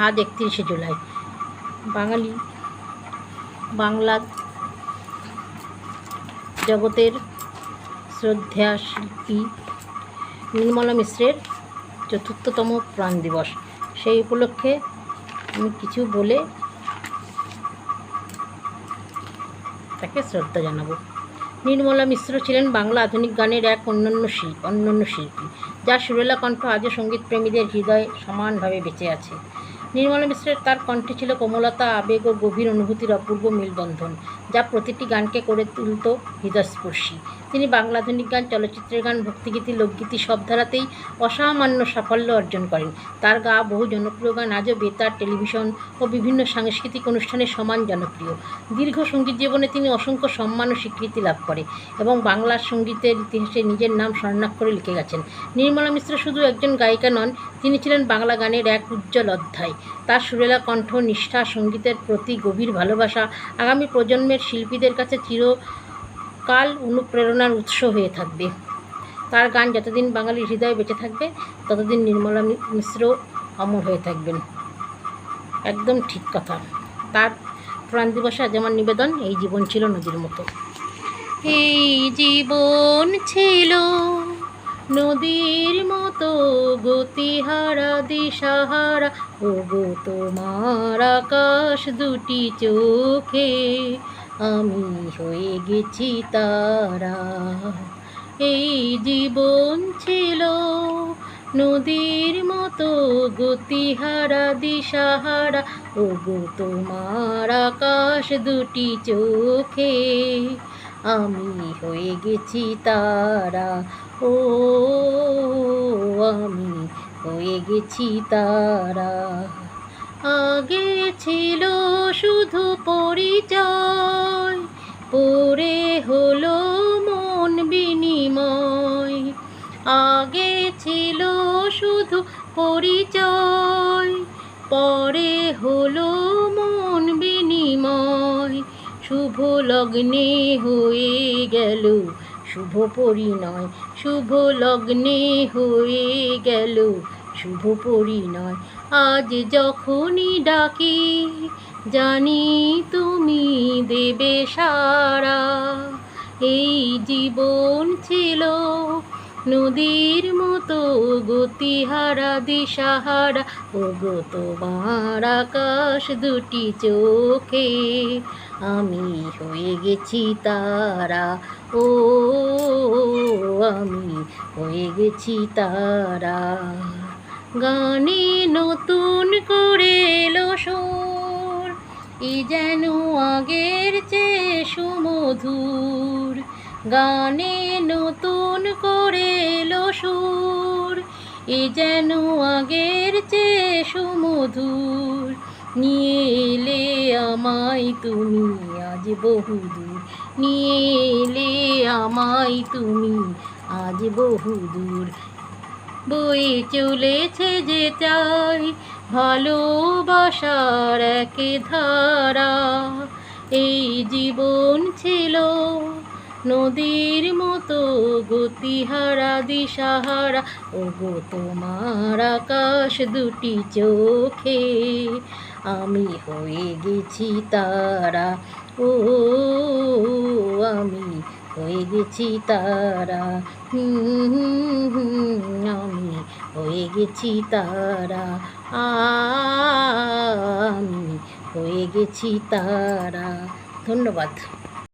আজ 31শে জুলাই। বাংলা জগতের শ্রদ্ধেয়া শিল্পী নির্মলা মিশ্রের ৪র্থতম প্রাণ দিবস। সেই উপলক্ষে আমি কিছু বলে তাকে শ্রদ্ধা জানাবো। নির্মলা মিশ্র ছিলেন বাংলা আধুনিক গানের এক অনন্য শিল্পী, যার সুরেলা কণ্ঠ আজও সঙ্গীতপ্রেমীদের হৃদয়ে সমানভাবে বেঁচে আছে। নির্মলা মিশ্রের তার কণ্ঠে ছিল কোমলতা, আবেগ ও গভীর অনুভূতির অপূর্ব মেলবন্ধন, যা প্রতিটি গানকে করে তুলত হৃদয়স্পর্শী। তিনি বাংলা আধুনিক গান, চলচ্চিত্রের গান, ভক্তিগীতি, লোকগীতি সব ধারাতেই অসামান্য সাফল্য অর্জন করেন। তার গাওয়া বহু জনপ্রিয় গান আজও বেতার, টেলিভিশন ও বিভিন্ন সাংস্কৃতিক অনুষ্ঠানে সমান জনপ্রিয়। দীর্ঘ সঙ্গীত জীবনে তিনি অসংখ্য সম্মান ও স্বীকৃতি লাভ করে এবং বাংলার সঙ্গীতের ইতিহাসে নিজের নাম স্বর্ণাক্ষরে লিখে গেছেন। নির্মলা মিশ্র শুধু একজন গায়িকা নন, তিনি ছিলেন বাংলা গানের এক উজ্জ্বল অধ্যায়। তার সুরেলা কণ্ঠ, নিষ্ঠা, সঙ্গীতের প্রতি গভীর ভালোবাসা আগামী প্রজন্মের শিল্পীদের কাছে চিরকাল অনুপ্রেরণার উৎস হয়ে থাকবে। তার গান যতদিন বাঙালির হৃদয়ে বেঁচে থাকবে, ততদিন নির্মলা মিশ্র অমর হয়ে থাকবেন। একদম ঠিক কথা। তার প্রাণ দিবসে আজ আমার নিবেদন, এই জীবন ছিল নদীর মতো। এই জীবন ছিল নদীর মতো, গতিহারা দিশাহারা, ওগো তোমার আকাশ দুটি চোখে আমি হয়ে গেছি তারা। এই জীবন ছিল নদীর মতো, গতিহারা দিশাহারা, ওগো তোমার আকাশ দুটি চোখে আমি হয়ে গেছি তারা। ও আমি হয়ে গেছি তারা। আগে ছিল শুধু পরিচয়, পরে হলো মন বিনিময়। আগে ছিল শুধু পরিচয়, পরে হলো মন বিনিময়। শুভ লগ্নে হয়ে গেল শুভ পরিণয়, শুভ লগ্নে হয়ে গেল শুভ পরিণয়। আজ যখনই ডাকি জানি তুমি দেবে সাড়া। এই জীবন ছিল নদীর মতো, গতিহারা দিশাহারা, ওগো তোমার আকাশ দুটি চোখে আমি হয়ে গেছি তারা। ও আমি হয়ে গেছি তারা। গানে নতুন করে এলো সুর, এ যেন আগের চেয়ে সুমধুর। গানে নতুন করে এলো সুর, এ যেন আগের চেয়ে সুমধুর। নিয়ে এলে আমায় তুমি আজ বহুদূর, নিয়ে এলে আমায় তুমি আজ বহুদূর। বয়ে চলেছে যে চাই ভালোবাসার এক ধারা। এই জীবন ছিল নদীর মতো, গতিহারা দিশাহারা, ওগো তোমার আকাশ দুটি চোখে আমি হয়ে গেছি তারা। ও আমি হয়ে গেছি তারা। আমি হয়ে গেছি তারা। আমি হয়ে গেছি তারা। ধন্যবাদ।